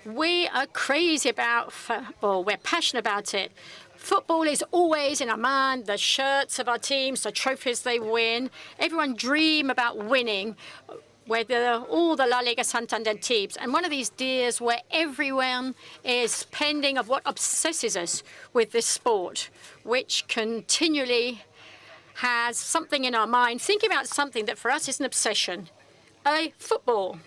We are crazy about football. We're passionate about it. Football is always in our mind, the shirts of our teams, the trophies they win. Everyone dream about winning, whether all the La Liga Santander teams. And one of these days where everyone is pending of what obsesses us with this sport, which continually has something in our mind, thinking about something that for us is an obsession, football.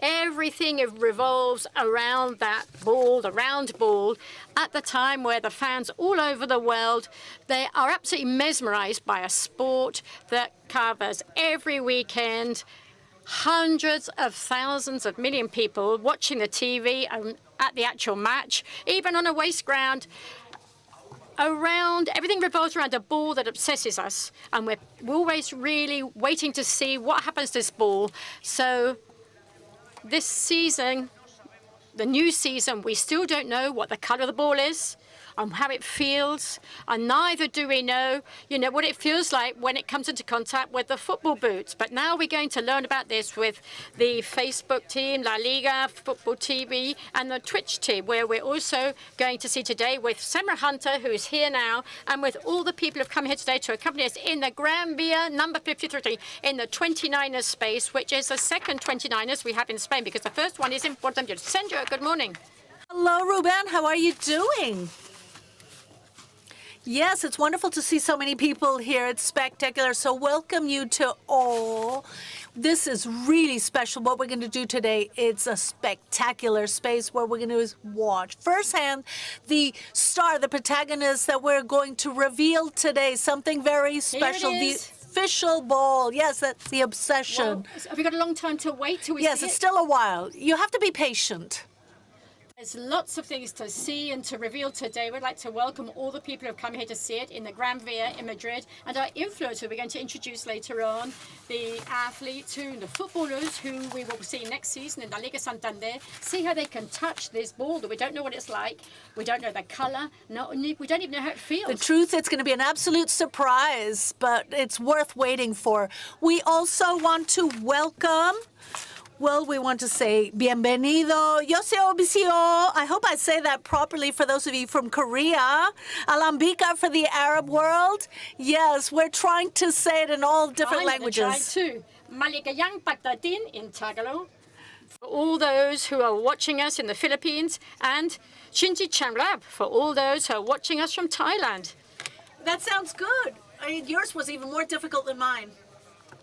Everything revolves around that ball, the round ball, at the time where the fans all over the world, they are absolutely mesmerized by a sport that covers every weekend hundreds of thousands of million people watching the TV at the actual match, even on a waste ground. Everything revolves around a ball that obsesses us, and we're always really waiting to see what happens to this ball. So this season, the new season, we still don't know what the color of the ball is and how it feels, and neither do we know, what it feels like when it comes into contact with the football boots. But now we're going to learn about this with the Facebook team, La Liga, Football TV, and the Twitch team, where we're also going to see today with Semra Hunter, who is here now, and with all the people who've come here today to accompany us in the Gran Via number 53, in the 29ers space, which is the second 29ers we have in Spain, because the first one is in Puerto Rico. Sandra, good morning. Hello, Ruben. How are you doing? Yes, it's wonderful to see so many people here. It's spectacular. So welcome you to all. This is really special. What we're going to do today, it's a spectacular space where we're going to watch firsthand the star, the protagonist that we're going to reveal today. Something very special. The official ball. Yes, that's the obsession. Well, have we got a long time to wait till we Yes, see it's it? still a while. You have to be patient. There's lots of things to see and to reveal today. We'd like to welcome all the people who have come here to see it in the Gran Via in Madrid, and our influencer we're going to introduce later on, the athletes, the footballers who we will see next season in La Liga Santander, see how they can touch this ball that we don't know what it's like, we don't know the color, we don't even know how it feels. The truth, it's going to be an absolute surprise, but it's worth waiting for. We also want to welcome, we want to say bienvenido, Yoseo. I hope I say that properly for those of you from Korea. Alambika for the Arab world. Yes, we're trying to say it in all different languages. I'm too. Maligayang pagdating in Tagalog. For all those who are watching us in the Philippines, and Shinji Chanrab for all those who are watching us from Thailand. That sounds good. Yours was even more difficult than mine.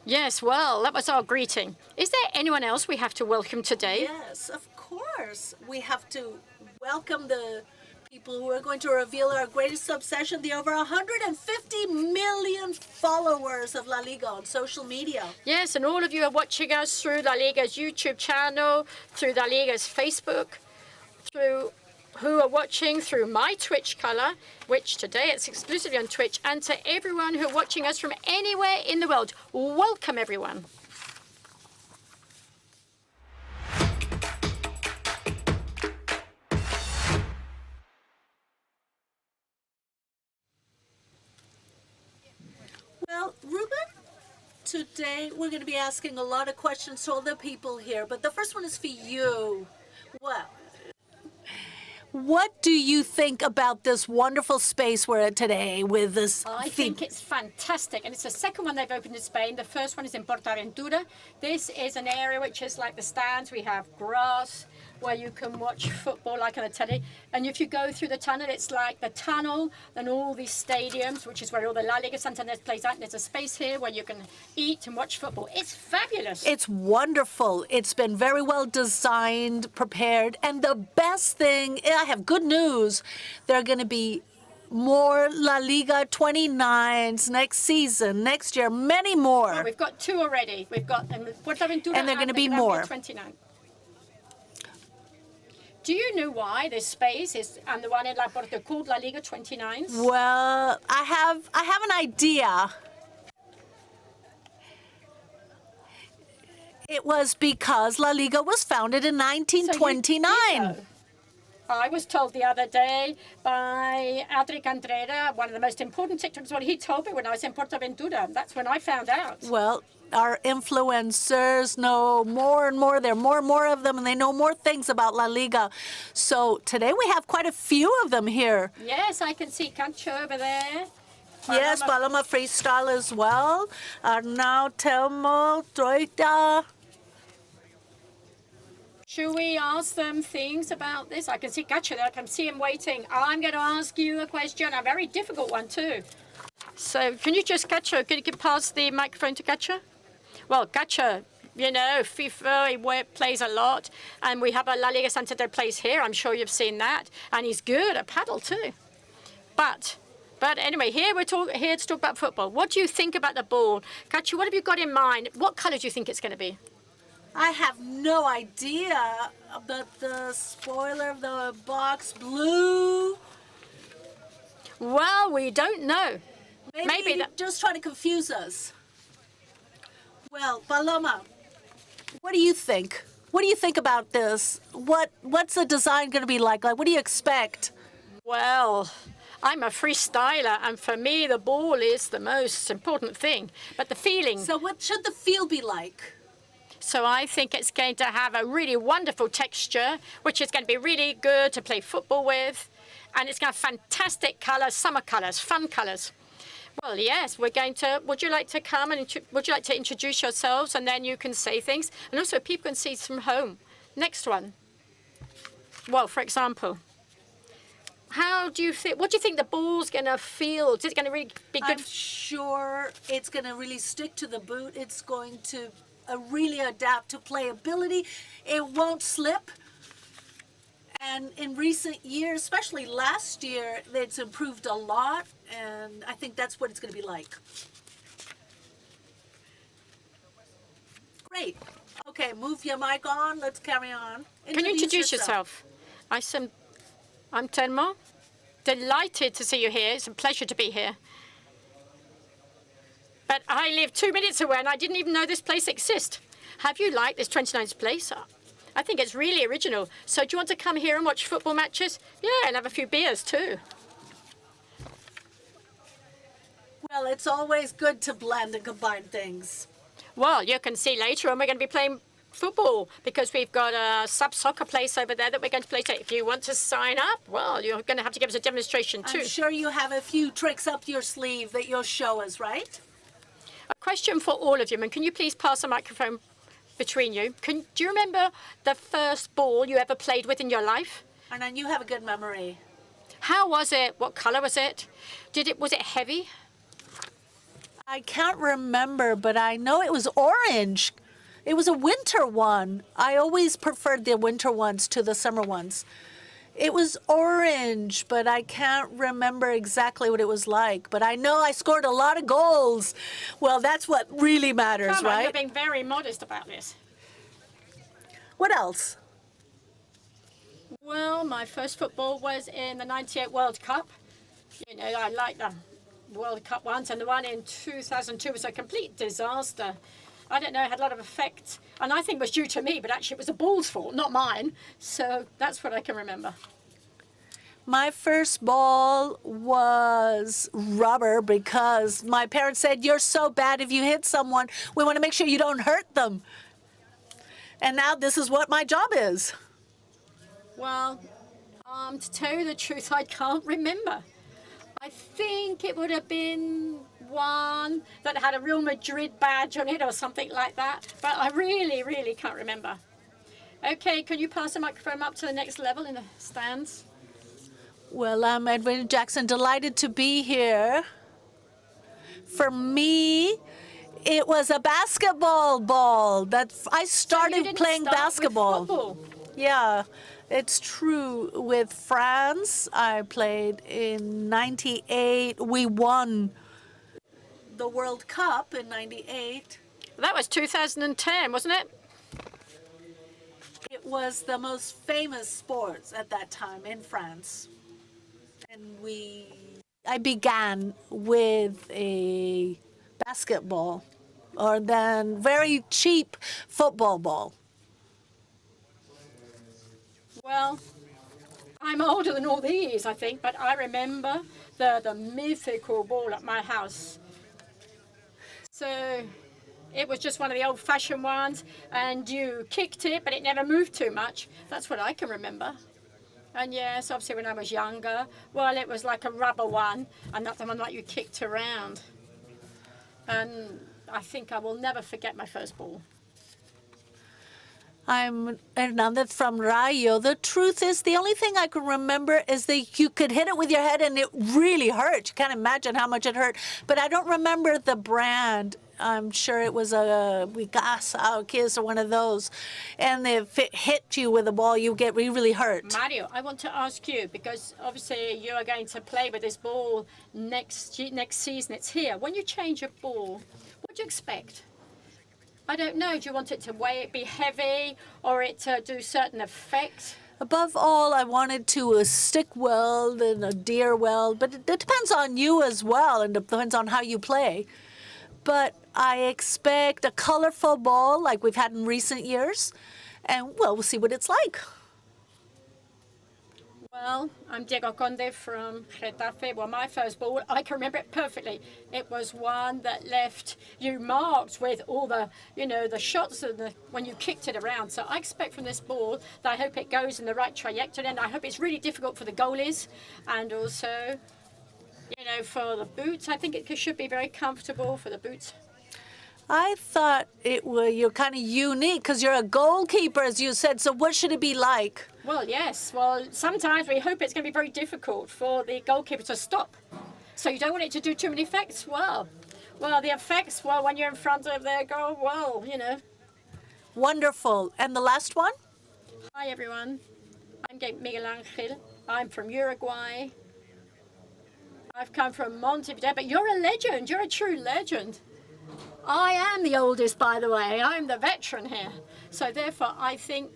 Yes, well, that was our greeting. Is there anyone else we have to welcome today? Yes, of course. We have to welcome the people who are going to reveal our greatest obsession, the over 150 million followers of La Liga on social media. Yes, and all of you are watching us through La Liga's YouTube channel, through La Liga's Facebook, who are watching through my Twitch color, which today it's exclusively on Twitch, and to everyone who are watching us from anywhere in the world. Welcome, everyone. Well, Ruben, today we're going to be asking a lot of questions to all the people here, but the first one is for you. Well, what do you think about this wonderful space we're at today with this I think it's fantastic, and it's the second one they've opened in Spain. The first one is in Portaventura. This is an area which is like the stands. We have grass where you can watch football like on the telly. And if you go through the tunnel, it's like the tunnel and all these stadiums, which is where all the La Liga Santander plays out. And there's a space here where you can eat and watch football. It's fabulous. It's wonderful. It's been very well designed, prepared. And the best thing, I have good news. There are going to be more La Liga 29s next season, next year, many more. Well, we've got two already. We've got Portaventura and they're going to be more. 29. Do you know why this space is and the one in La Porta called La Liga 29s? Well, I have an idea. It was because La Liga was founded in 1929. I was told the other day by Adric Andrera, one of the most important TikTokers, what he told me when I was in Portaventura. That's when I found out. Well, our influencers know more and more. There are more and more of them, and they know more things about La Liga. So today we have quite a few of them here. Yes, I can see Cancho over there. Yes, Paloma Freestyle as well. Arnau, Telmo, Troita. Should we ask them things about this? I can see Gacha there. I can see him waiting. I'm going to ask you a question, a very difficult one too. So can you just, Gacha, can you pass the microphone to Gacha? Well, Gacha, you know, FIFA, he plays a lot. And we have a La Liga Santander plays here. I'm sure you've seen that. And he's good at paddle too. But anyway, here we're here to talk about football. What do you think about the ball? Gacha, what have you got in mind? What colour do you think it's going to be? I have no idea, but the spoiler of the box, blue. Well, we don't know. Maybe that just trying to confuse us. Well, Paloma, what do you think? What do you think about this? What's the design going to be like? Like, what do you expect? Well, I'm a freestyler, and for me, the ball is the most important thing. But the feeling. So what should the feel be like? So I think it's going to have a really wonderful texture, which is going to be really good to play football with. And it's going to have fantastic colours, summer colours, fun colours. Well, yes, we're going to. Would you like to come and would you like to introduce yourselves, and then you can say things, and also people can see from home. Next one. Well, for example, how do you think? What do you think the ball's going to feel? Is it going to really be good? I'm sure it's going to really stick to the boot. It's going to really adapt to playability. It won't slip. And in recent years, especially last year, it's improved a lot, and I think that's what it's going to be like. Great. Okay, move your mic on. Let's carry on. Can you introduce yourself? I'm Telmo. Delighted to see you here. It's a pleasure to be here. But I live 2 minutes away, and I didn't even know this place exists. Have you liked this 29th place? I think it's really original. So do you want to come here and watch football matches? Yeah, and have a few beers too. Well, it's always good to blend and combine things. Well, you can see later on we're going to be playing football because we've got a sub-soccer place over there that we're going to play today. If you want to sign up, well, you're going to have to give us a demonstration too. I'm sure you have a few tricks up your sleeve that you'll show us, right? A question for all of you, and can you please pass the microphone between you? Do you remember the first ball you ever played with in your life? And then you have a good memory. How was it? What color was it? Was it heavy? I can't remember, but I know it was orange. It was a winter one. I always preferred the winter ones to the summer ones. It was orange, but I can't remember exactly what it was like. But I know I scored a lot of goals. Well, that's what really matters, Come on, right? you're being very modest about this. What else? Well, my first football was in the '98 World Cup. You know, I like the World Cup ones, and the one in 2002 was a complete disaster. I don't know, it had a lot of effect, and I think it was due to me, but actually it was the ball's fault, not mine. So that's what I can remember. My first ball was rubber because my parents said, you're so bad if you hit someone, we want to make sure you don't hurt them. And now this is what my job is. Well, to tell you the truth, I can't remember. I think it would have been one that had a Real Madrid badge on it or something like that. But I really, really can't remember. Okay, can you pass the microphone up to the next level in the stands? Well, I'm Edwin Jackson, delighted to be here. For me, it was a basketball ball. I started playing basketball. With football. Yeah, it's true. With France, I played in '98. We won the World Cup in '98. That was 2010, wasn't it? It was the most famous sports at that time in France. And I began with a basketball, or then very cheap football ball. Well, I'm older than all these, I think, but I remember the mythical ball at my house. So it was just one of the old-fashioned ones, and you kicked it, but it never moved too much. That's what I can remember. And yes, obviously when I was younger, well, it was like a rubber one, and not the one that you kicked around. And I think I will never forget my first ball. I'm Hernandez from Rayo. The truth is, the only thing I can remember is that you could hit it with your head and it really hurt. You can't imagine how much it hurt. But I don't remember the brand. I'm sure it was a Wicasa or Kiss or one of those. And if it hit you with a ball, you get really hurt. Mario, I want to ask you, because obviously you are going to play with this ball next season. It's here. When you change a ball, what do you expect? I don't know. Do you want it to be heavy, or it to do certain effects? Above all, I wanted to stick weld and a deer weld, but it depends on you as well, and depends on how you play. But I expect a colorful ball like we've had in recent years, and well, we'll see what it's like. Well, I'm Diego Conde from Getafe. Well, my first ball, I can remember it perfectly. It was one that left you marked with all the, the shots and when you kicked it around. So I expect from this ball that I hope it goes in the right trajectory, and I hope it's really difficult for the goalies, and also, for the boots. I think it should be very comfortable for the boots. I thought you're kind of unique because you're a goalkeeper, as you said. So what should it be like? Well, yes. Well, sometimes we hope it's going to be very difficult for the goalkeeper to stop. So you don't want it to do too many effects. Well, the effects, when you're in front of their goal, Wonderful. And the last one? Hi, everyone. I'm Miguel Angel. I'm from Uruguay. I've come from Montevideo, but you're a legend. You're a true legend. I am the oldest, by the way. I'm the veteran here. So therefore, I think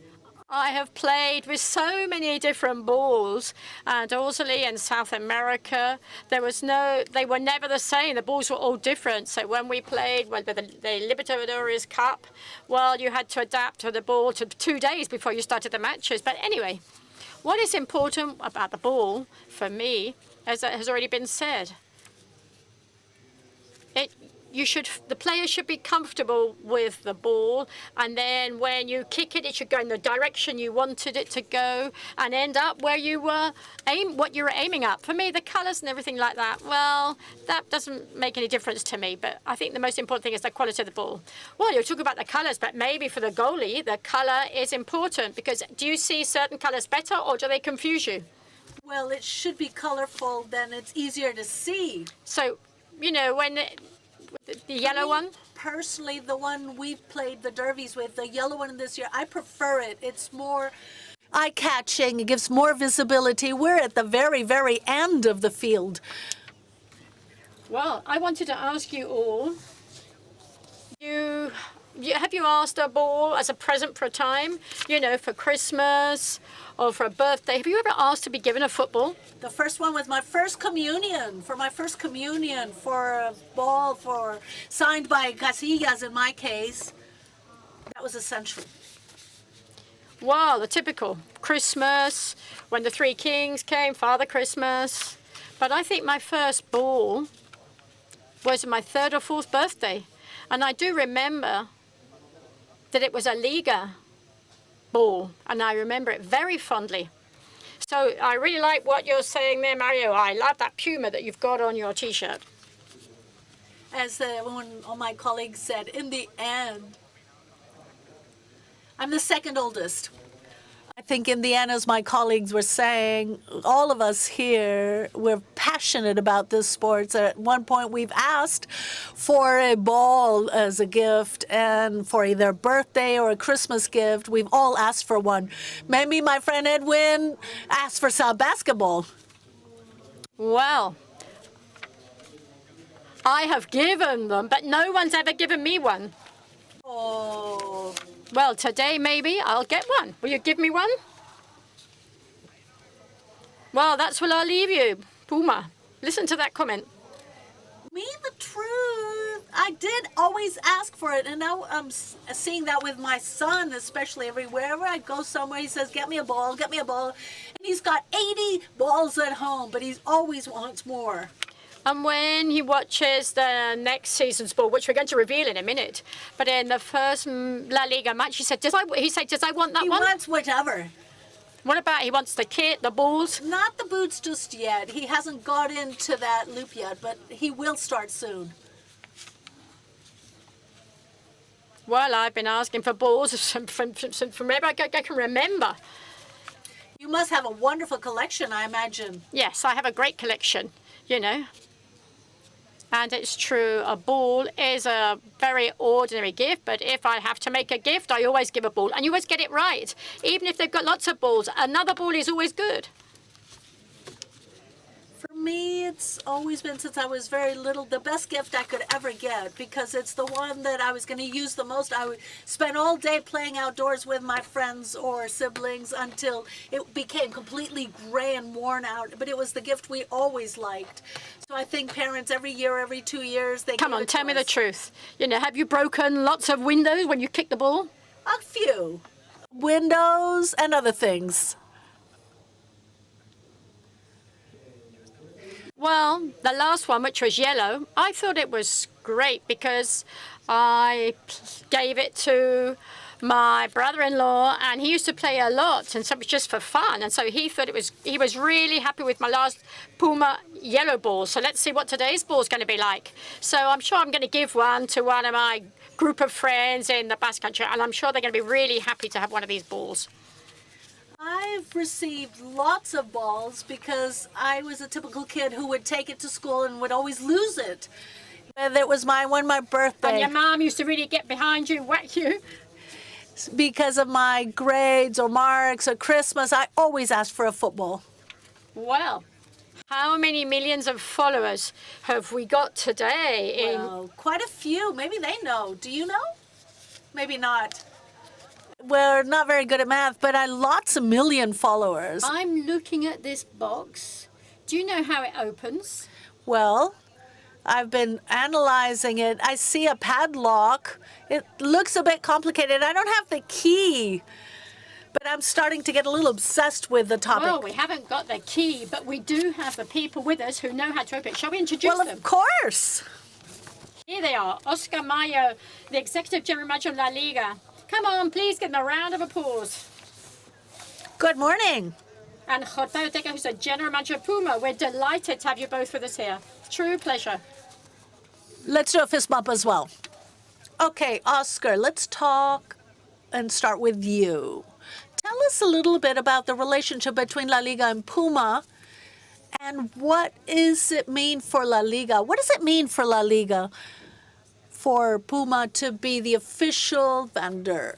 I have played with so many different balls. And also in South America, they were never the same. The balls were all different. So when we played the Libertadores Cup, you had to adapt to the ball to 2 days before you started the matches. But anyway, what is important about the ball, for me, as it has already been said, the player should be comfortable with the ball, and then when you kick it, it should go in the direction you wanted it to go and end up where you were what you were aiming at. For me, the colours and everything like that, that doesn't make any difference to me. But I think the most important thing is the quality of the ball. Well, you're talking about the colours, but maybe for the goalie, the colour is important, because do you see certain colours better, or do they confuse you? Well, it should be colorful, then it's easier to see. So, when the yellow one? Personally, the one we've played the derbies with, the yellow one this year, I prefer it. It's more eye-catching. It gives more visibility. We're at the very, very end of the field. Well, I wanted to ask you all, have you asked a ball as a present for a time, for Christmas or for a birthday? Have you ever asked to be given a football? The first one was my first communion, for a ball signed by Casillas in my case. That was essential. Wow, the typical Christmas, when the Three Kings came, Father Christmas. But I think my first ball was my 3rd or 4th birthday. And I do remember that it was a Liga ball, and I remember it very fondly. So I really like what you're saying there, Mario. I love that Puma that you've got on your T-shirt. As one of my colleagues said, in the end, I'm the second oldest. I think in the end, as my colleagues were saying, all of us here, we're passionate about this sport. So at one point, we've asked for a ball as a gift, and for either a birthday or a Christmas gift, we've all asked for one. Maybe my friend Edwin asked for some basketball. Well, I have given them, but no one's ever given me one. Oh. Well, today maybe I'll get one. Will you give me one? Well, that's where I'll leave you, Puma. Listen to that comment. Me, the truth. I did always ask for it, and now I'm seeing that with my son, especially wherever I go somewhere, he says, get me a ball, get me a ball. And he's got 80 balls at home, but he always wants more. And when he watches the next season's ball, which we're going to reveal in a minute, but in the first La Liga match, he said, does I want that He one? wants whatever. What about he wants the kit, the balls? Not the boots just yet. He hasn't got into that loop yet, but he will start soon. Well, I've been asking for balls from whenever I can remember. You must have a wonderful collection, I imagine. Yes, I have a great collection, you know. And it's true, a ball is a very ordinary gift, but if I have to make a gift, I always give a ball. And you always get it right. Even if they've got lots of balls, another ball is always good. For me, it's always been, since I was very little, the best gift I could ever get, because it's the one that I was going to use the most. I would spend all day playing outdoors with my friends or siblings until it became completely gray and worn out. But it was the gift we always liked. So I think parents every year, every 2 years, they Come on, tell me the truth. You know, have you broken lots of windows when you kick the ball? A few. Windows and other things. Well, the last one, which was yellow, I thought it was great because I gave it to my brother-in-law, and he used to play a lot, and so it was just for fun. And so he thought he was really happy with my last Puma yellow ball. So let's see what today's ball is going to be like. So I'm sure I'm going to give one to one of my group of friends in the Basque Country, and I'm sure they're going to be really happy to have one of these balls. I've received lots of balls because I was a typical kid who would take it to school and would always lose it. Whether it was my birthday. And your mom used to really get behind you, whack you. Because of my grades or marks or Christmas, I always asked for a football. Well, how many millions of followers have we got today? Well, quite a few. Maybe they know. Do you know? Maybe not. We're not very good at math, but lots of million followers. I'm looking at this box. Do you know how it opens? Well, I've been analyzing it. I see a padlock. It looks a bit complicated. I don't have the key, but I'm starting to get a little obsessed with the topic. Well, we haven't got the key, but we do have the people with us who know how to open it. Shall we introduce them? Well, of course. Here they are. Oscar Mayo, the Executive General Manager of La Liga. Come on, please give them a round of applause. Good morning. And Jorge Ortega, who's the General Manager of Puma. We're delighted to have you both with us here. True pleasure. Let's do a fist bump as well. Okay, Oscar, let's talk and start with you. Tell us a little bit about the relationship between La Liga and Puma, and what does it mean for La Liga? What does it mean for La Liga for Puma to be the official vendor?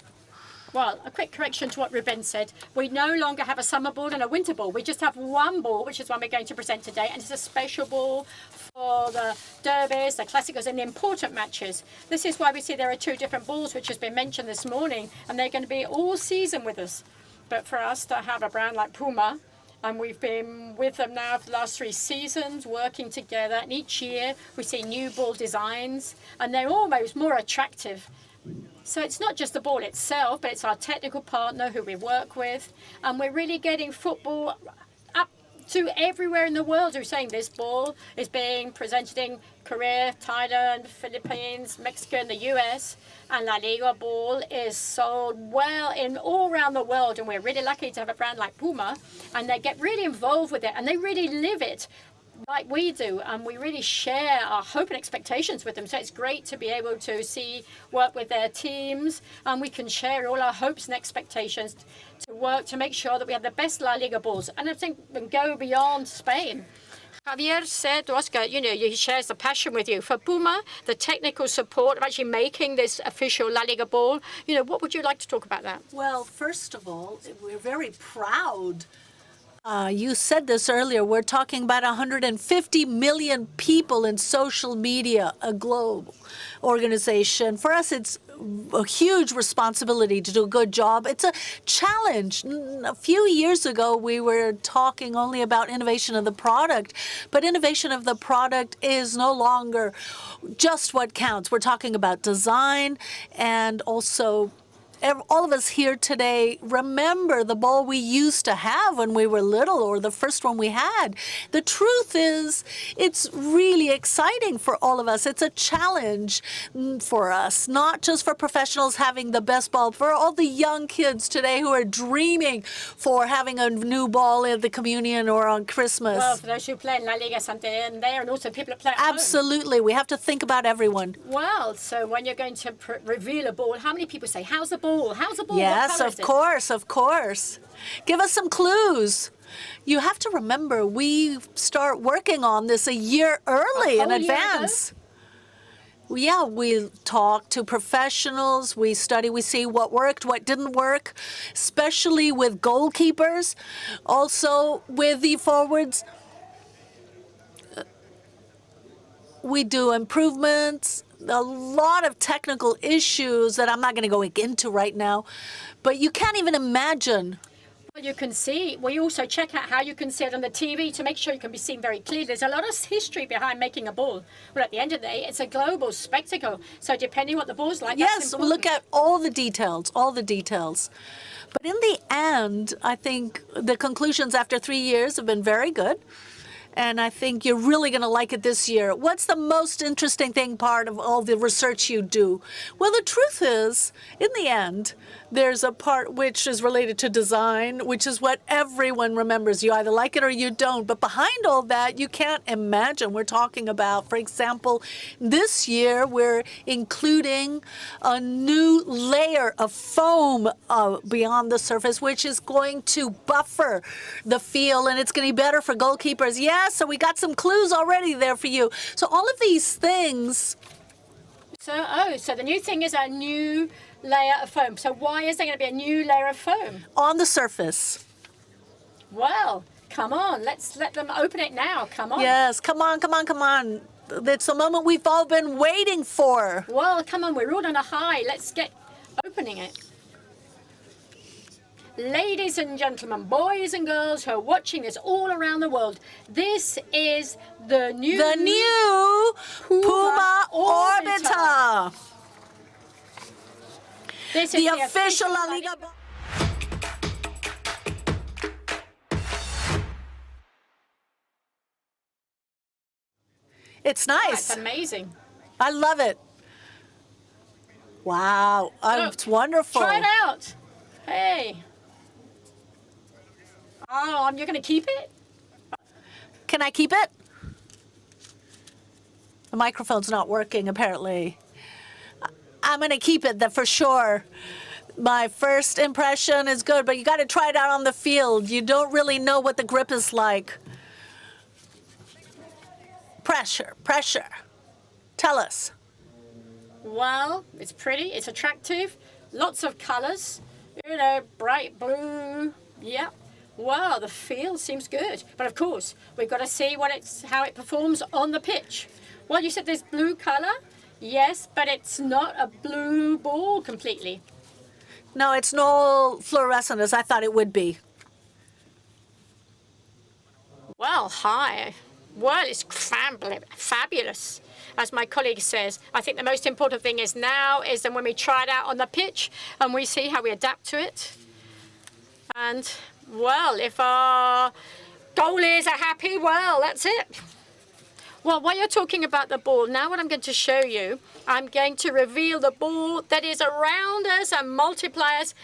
Well, a quick correction to what Ruben said. We no longer have a summer ball and a winter ball. We just have one ball, which is one we're going to present today, and it's a special ball for the derbies, the classicals, and the important matches. This is why we see there are two different balls, which has been mentioned this morning, and they're going to be all season with us. But for us to have a brand like Puma, and we've been with them now for the last 3 seasons, working together, and each year we see new ball designs, and they're almost more attractive. So it's not just the ball itself, but it's our technical partner who we work with. And we're really getting football up to everywhere in the world who's saying this ball is being presented in Korea, Thailand, Philippines, Mexico, and the US. And La Liga ball is sold well in all around the world. And we're really lucky to have a brand like Puma. And they get really involved with it, and they really live it like we do, and we really share our hope and expectations with them. So it's great to be able to work with their teams, and we can share all our hopes and expectations to work to make sure that we have the best La Liga balls. And I think we can go beyond Spain. Javier said, Oscar, you know, he shares the passion with you. For Puma, the technical support of actually making this official La Liga ball, you know, what would you like to talk about that? Well, first of all, we're very proud. You said this earlier. We're talking about 150 million people in social media, a global organization. For us, it's a huge responsibility to do a good job. It's a challenge. A few years ago, we were talking only about innovation of the product, but innovation of the product is no longer just what counts. We're talking about design and also all of us here today remember the ball we used to have when we were little, or the first one we had. The truth is, it's really exciting for all of us. It's a challenge for us, not just for professionals having the best ball, for all the young kids today who are dreaming for having a new ball at the communion or on Christmas. Well, for those who play in La Liga Santander, and also people that play at home. Absolutely. We have to think about everyone. Well, so when you're going to reveal a ball, how many people say, how's the ball? How's the ball? Yes, of course, of course. Give us some clues. You have to remember, we start working on this a year early in advance. Yeah, we talk to professionals, we study, we see what worked, what didn't work, especially with goalkeepers, also with the forwards. We do improvements, a lot of technical issues that I'm not going to go into right now, but you can't even imagine. Well, you can see, we also check out how you can see it on the TV to make sure you can be seen very clearly. There's a lot of history behind making a ball. Well, at the end of the day, it's a global spectacle. So depending what the ball's like, yes, we'll look at all the details, all the details. But in the end, I think the conclusions after 3 years have been very good. And I think you're really going to like it this year. What's the most interesting part of all the research you do? Well, the truth is, in the end, there's a part which is related to design, which is what everyone remembers. You either like it or you don't. But behind all that, you can't imagine. We're talking about, for example, this year, we're including a new layer of foam beyond the surface, which is going to buffer the field, and it's going to be better for goalkeepers. Yeah. So we got some clues already there for you. So all of these things. So the new thing is a new layer of foam. So why is there going to be a new layer of foam? On the surface. Well, come on. Let's let them open it now. Come on. Yes, come on, come on, come on. It's the moment we've all been waiting for. Well, come on. We're all on a high. Let's get opening it. Ladies and gentlemen, boys and girls who are watching this all around the world, this is the new Puma Orbiter. This is the official La Liga ball. It's nice. Oh, it's amazing. I love it. Wow. It's wonderful. Try it out. Hey. Oh, you're going to keep it? Can I keep it? The microphone's not working, apparently. I'm going to keep it, for sure. My first impression is good, but you got to try it out on the field. You don't really know what the grip is like. Pressure, pressure. Tell us. Well, it's pretty. It's attractive. Lots of colors. You know, bright blue. Yeah. Wow, the feel seems good. But of course, we've got to see how it performs on the pitch. Well, you said there's blue color. Yes, but it's not a blue ball completely. No, it's no fluorescent as I thought it would be. Well, hi. Well, it's fabulous. As my colleague says, I think the most important thing is then when we try it out on the pitch and we see how we adapt to it. And well, if our goalies are happy, well, that's it. Well, while you're talking about the ball, now what I'm going to show you, I'm going to reveal the ball that is around us and multiplies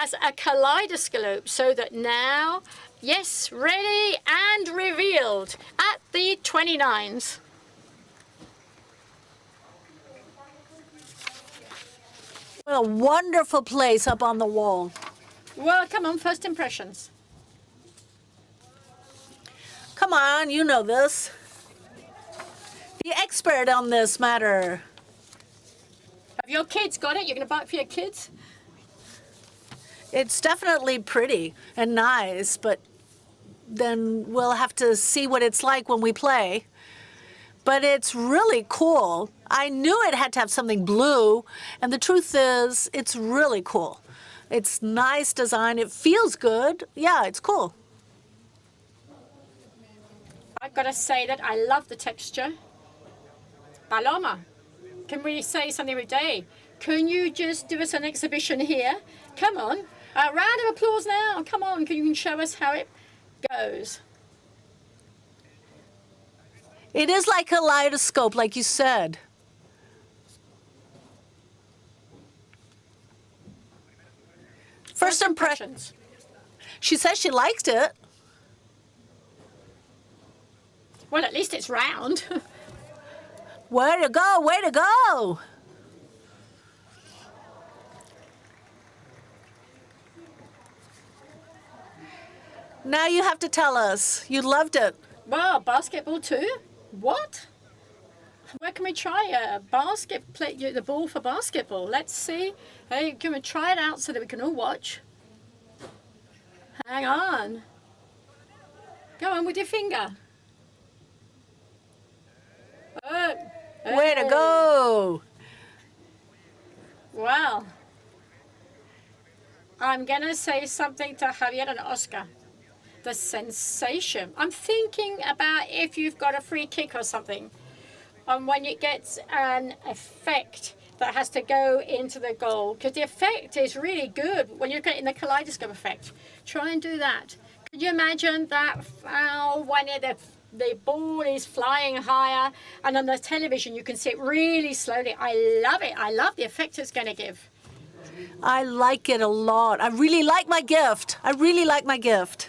as a kaleidoscope so that now, yes, ready and revealed at the 29s. What a wonderful place up on the wall. Well, come on, first impressions. Come on, you know this. The expert on this matter. Have your kids got it? You're going to buy it for your kids? It's definitely pretty and nice, but then we'll have to see what it's like when we play. But it's really cool. I knew it had to have something blue, and the truth is, it's really cool. It's nice design. It feels good. Yeah, it's cool. I've got to say that I love the texture. Paloma, can we say something every day? Can you just do us an exhibition here? Come on. A round of applause now. Come on, can you show us how it goes? It is like a kaleidoscope, like you said. First impressions. She says she liked it. Well, at least it's round. Way to go, way to go. Now you have to tell us. You loved it. Well, basketball too? What? Where can we try the ball for basketball? Let's see. Hey, can we try it out so that we can all watch? Hang on. Go on with your finger. Oh, Way to go. Well, I'm going to say something to Javier and Oscar. The sensation. I'm thinking about if you've got a free kick or something, and when it gets an effect that has to go into the goal, because the effect is really good when you're getting the kaleidoscope effect. Try and do that. Can you imagine that foul when the ball is flying higher, and on the television you can see it really slowly? I love it. I love the effect it's going to give. I like it a lot. I really like my gift. I really like my gift.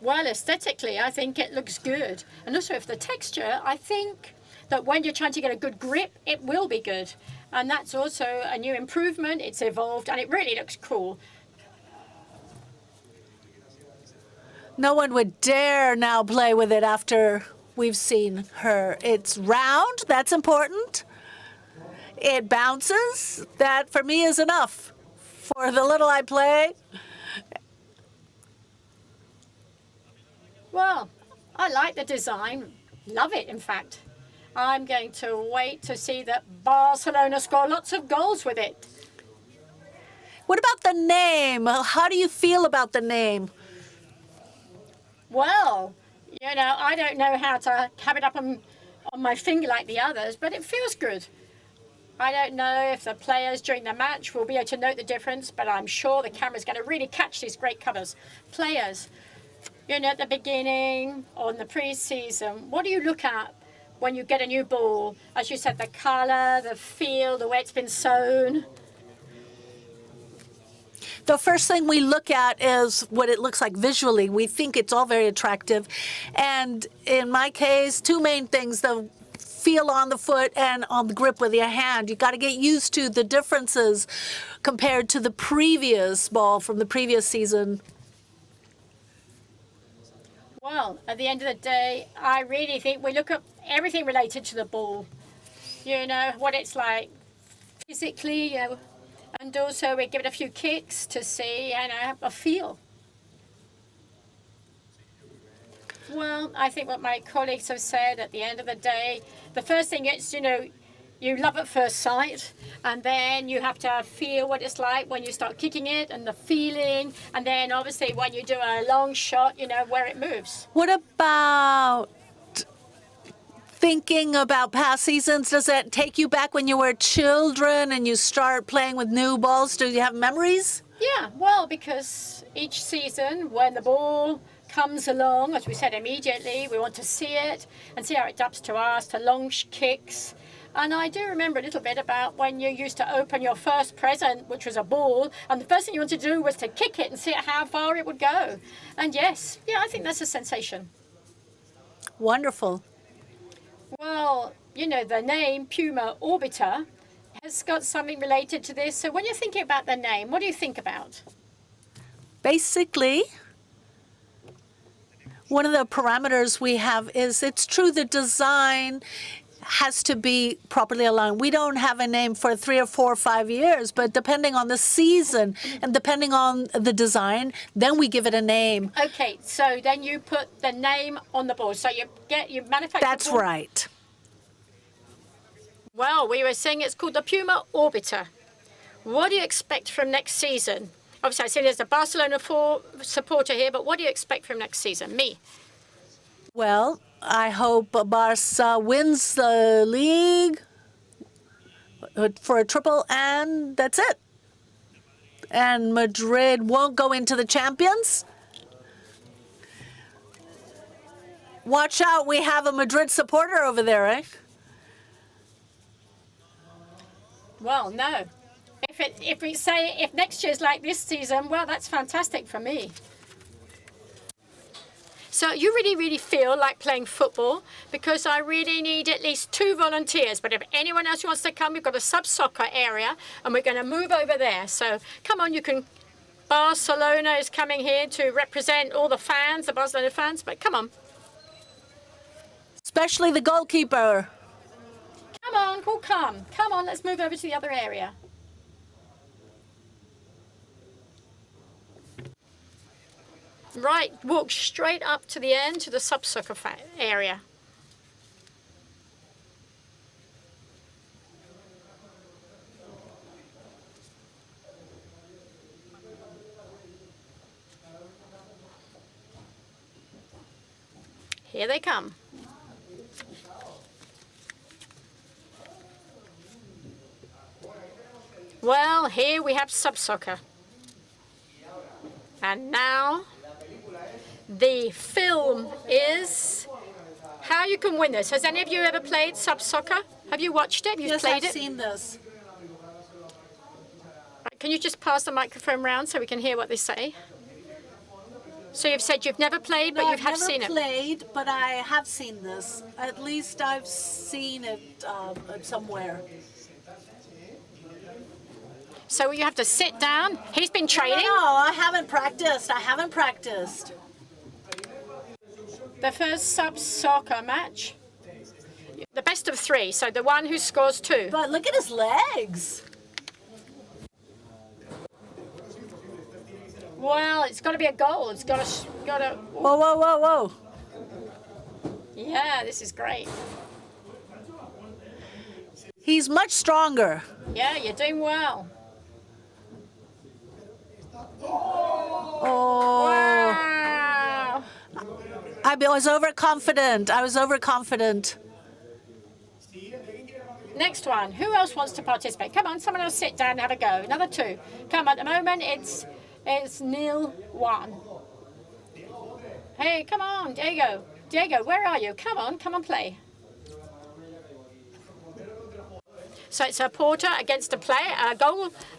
Well, aesthetically, I think it looks good. And also, for the texture, I think that when you're trying to get a good grip, it will be good. And that's also a new improvement. It's evolved, and it really looks cool. No one would dare now play with it after we've seen her. It's round. That's important. It bounces. That, for me, is enough. For the little I play. Well, I like the design. Love it, in fact. I'm going to wait to see that Barcelona score lots of goals with it. What about the name? How do you feel about the name? Well, I don't know how to have it up on my finger like the others, but it feels good. I don't know if the players during the match will be able to note the difference, but I'm sure the camera's going to really catch these great covers. Players, at the beginning, on the pre-season, what do you look at when you get a new ball? As you said, the color, the feel, the way it's been sewn. The first thing we look at is what it looks like visually. We think it's all very attractive. And in my case, two main things, the feel on the foot and on the grip with your hand. You got to get used to the differences compared to the previous ball from the previous season. Well, at the end of the day, I really think we look at everything related to the ball. What it's like physically, and also we give it a few kicks to see, a feel. Well, I think what my colleagues have said at the end of the day, the first thing is, you love at first sight, and then you have to feel what it's like when you start kicking it and the feeling, and then obviously when you do a long shot, where it moves. What about thinking about past seasons? Does that take you back when you were children and you start playing with new balls? Do you have memories? Yeah, well, because each season when the ball comes along, as we said immediately, we want to see it and see how it adapts to us, to long kicks. And I do remember a little bit about when you used to open your first present, which was a ball, and the first thing you wanted to do was to kick it and see how far it would go. And yes, I think that's a sensation. Wonderful. Well, the name Puma Orbiter has got something related to this. So when you're thinking about the name, what do you think about? Basically, one of the parameters we have is it's true the design has to be properly aligned. We don't have a name for 3 or 4 or 5 years, but depending on the season and depending on the design, then we give it a name. Okay, so then you put the name on the ball. So you manufacture. That's right. Well, we were saying it's called the Puma Orbiter. What do you expect from next season? Obviously, I see there's a Barcelona supporter here, but what do you expect from next season? Me. Well, I hope Barca wins the league for a triple, and that's it. And Madrid won't go into the Champions. Watch out, we have a Madrid supporter over there, eh? Well, no. If next year's like this season, well, that's fantastic for me. So you really, really feel like playing football, because I really need at least 2 volunteers. But if anyone else wants to come, we've got a sub-soccer area, and we're going to move over there. So come on, you can. Barcelona is coming here to represent all the fans, the Barcelona fans, but come on. Especially the goalkeeper. Come on, come. Come on, let's move over to the other area. Right, walk straight up to the end to the sub-soccer area. Here they come. Well, here we have sub-soccer. And now the film is how you can win this. Has any of you ever played sub-soccer? Have you watched it? You've played it? Yes, I've seen this. Right, can you just pass the microphone round so we can hear what they say? So you've said you've never played, but you have seen it. I've never played, but I have seen this. At least I've seen it somewhere. So you have to sit down. He's been training. No, I haven't practiced. I haven't practiced. The first sub-soccer match. The best of 3, so the one who scores 2. But look at his legs. Well, it's got to be a goal. It's got to. Whoa, whoa, whoa, whoa. Yeah, this is great. He's much stronger. Yeah, you're doing well. Oh. Wow. I was overconfident. Next one. Who else wants to participate? Come on, someone else sit down and have a go. Another 2. Come, at the moment it's 0-1. Hey, come on, Diego. Diego, where are you? Come on, play. So it's a porter against a player,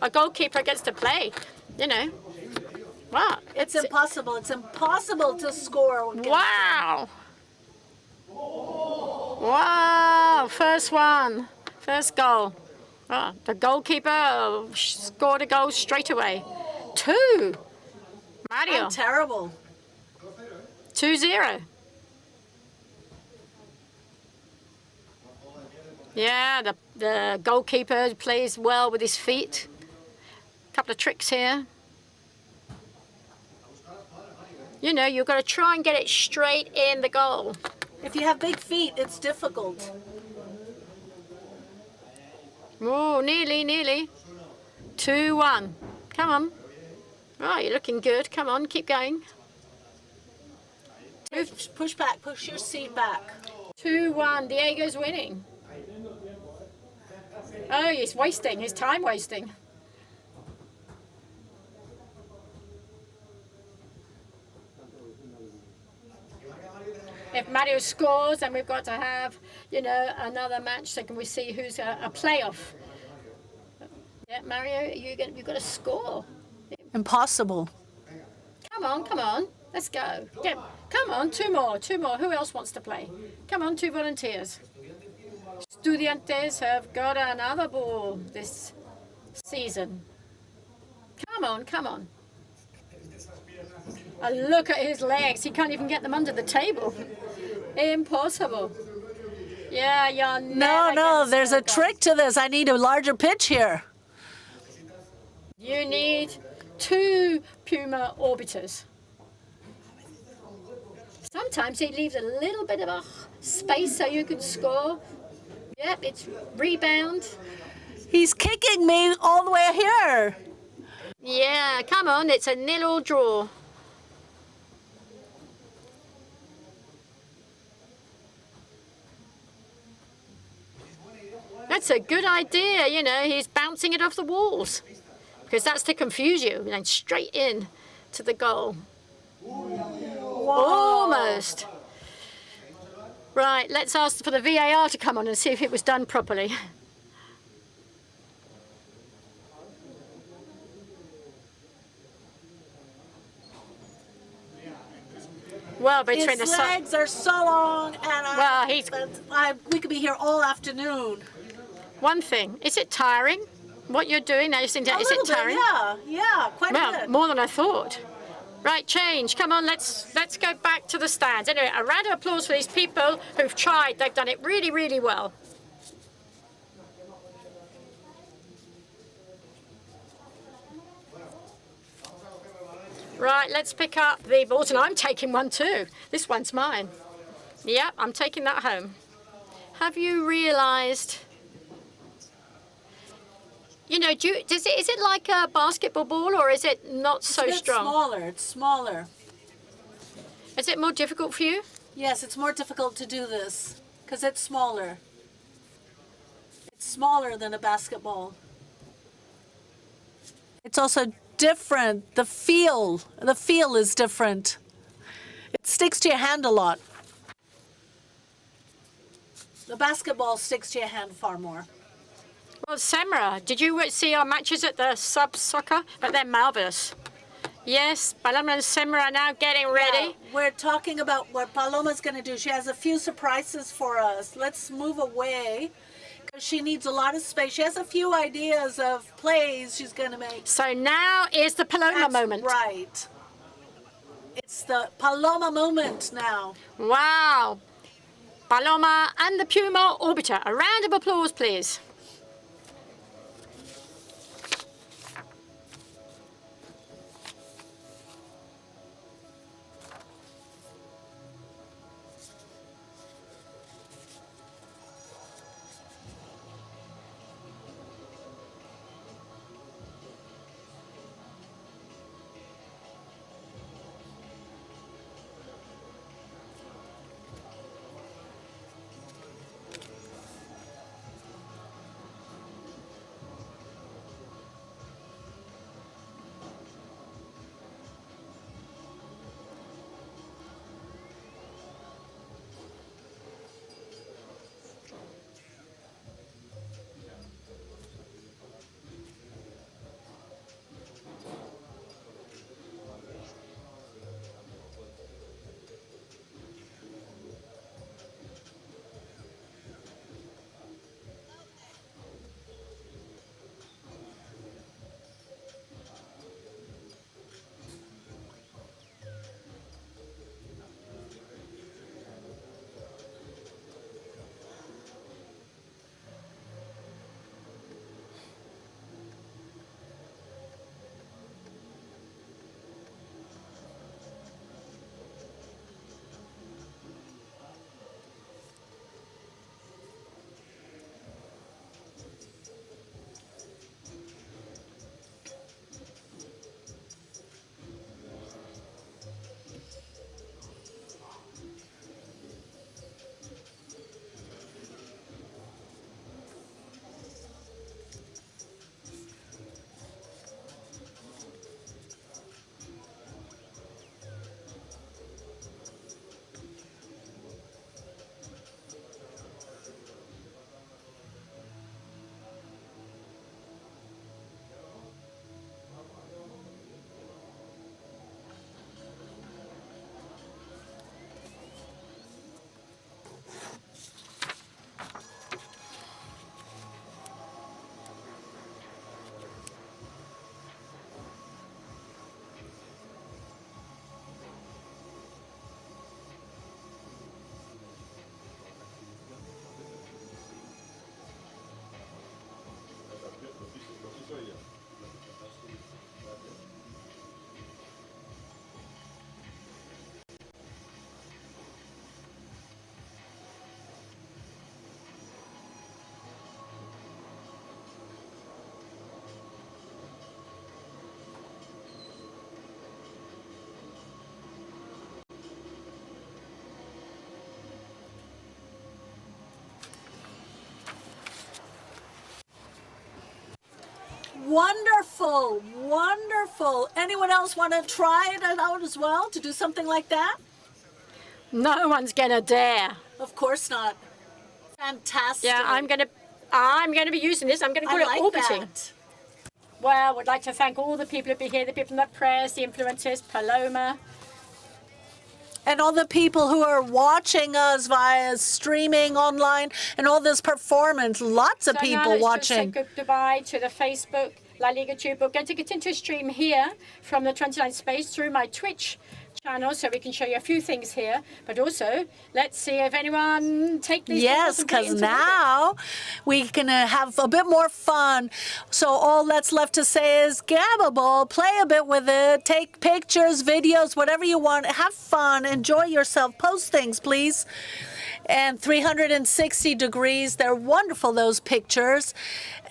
a goalkeeper against a play. You know. Wow. It's impossible. It's impossible to score. Wow. Wow. First one. First goal. Oh, the goalkeeper scored a goal straight away. 2. Mario. I'm terrible. 2-0. Yeah, the goalkeeper plays well with his feet. Couple of tricks here. You know, you've got to try and get it straight in the goal. If you have big feet, it's difficult. Oh, nearly. 2-1. Come on. Oh, you're looking good. Come on, keep going. Push back. Push your seat back. 2-1. Diego's winning. Oh, he's wasting. His time wasting. If Mario scores, then we've got to have, you know, another match. So can we see who's a playoff? Yeah, Mario, you've got to score. Impossible. Come on. Let's go. Come on, 2 more. Who else wants to play? Come on, 2 volunteers. Estudiantes have got another ball this season. Come on. Look at his legs. He can't even get them under the table. Impossible. Yeah, you're never No, there's a trick to this. I need a larger pitch here. You need 2 Puma orbiters. Sometimes he leaves a little bit of a space so you can score. Yep, it's rebound. He's kicking me all the way here. Yeah, come on, it's a 0-draw. That's a good idea. You know, he's bouncing it off the walls because that's to confuse you. And then straight in to the goal. Almost. Right, let's ask for the VAR to come on and see if it was done properly. Well, between His legs are so long, and we could be here all afternoon. One thing, is it tiring? What you're doing now, is it tiring? Yeah, quite a bit. More than I thought. Right, change. Come on, let's go back to the stands. Anyway, a round of applause for these people who've tried. They've done it really, really well. Right, let's pick up the balls, and I'm taking one too. This one's mine. Yep, I'm taking that home. Have you realised? You know, is it like a basketball ball, or is it not so strong? It's smaller. Is it more difficult for you? Yes, it's more difficult to do this because it's smaller. It's smaller than a basketball. It's also different. The feel is different. It sticks to your hand a lot. The basketball sticks to your hand far more. Well, Semra, did you see our matches at the sub-soccer? But they're marvelous. Yes, Paloma and Semra are now getting ready. Yeah, we're talking about what Paloma's going to do. She has a few surprises for us. Let's move away because she needs a lot of space. She has a few ideas of plays she's going to make. So now is the Paloma moment. Right. It's the Paloma moment now. Wow. Paloma and the Puma Orbiter. A round of applause, please. Wonderful, wonderful. Anyone else want to try it out as well, to do something like that? No one's gonna dare. Of course not. Fantastic. Yeah, I'm gonna be using this. I'm gonna call I like it orbiting. that. Well, I would like to thank all the people who've been here, the people in the press, the influencers, Paloma. And all the people who are watching us via streaming online and all this performance. Lots of So now people let's watching. just say goodbye to the Facebook La Liga Tube. We're going to get into a stream here from the 29 space through my Twitch channel, so we can show you a few things here. But also, let's see if anyone take these. Yes, because now we can have a bit more fun. So all that's left to say is grab a ball, play a bit with it, take pictures, videos, whatever you want. Have fun, enjoy yourself, post things, please. And 360 degrees, they're wonderful, those pictures.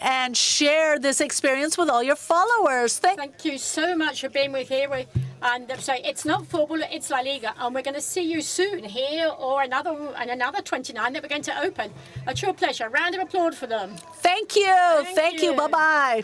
And share this experience with all your followers. Thank you so much for being with here. And so it's not football, it's La Liga. And we're going to see you soon here or another 29 that we're going to open. A true pleasure. Round of applause for them. Thank you. Thank you. Bye-bye.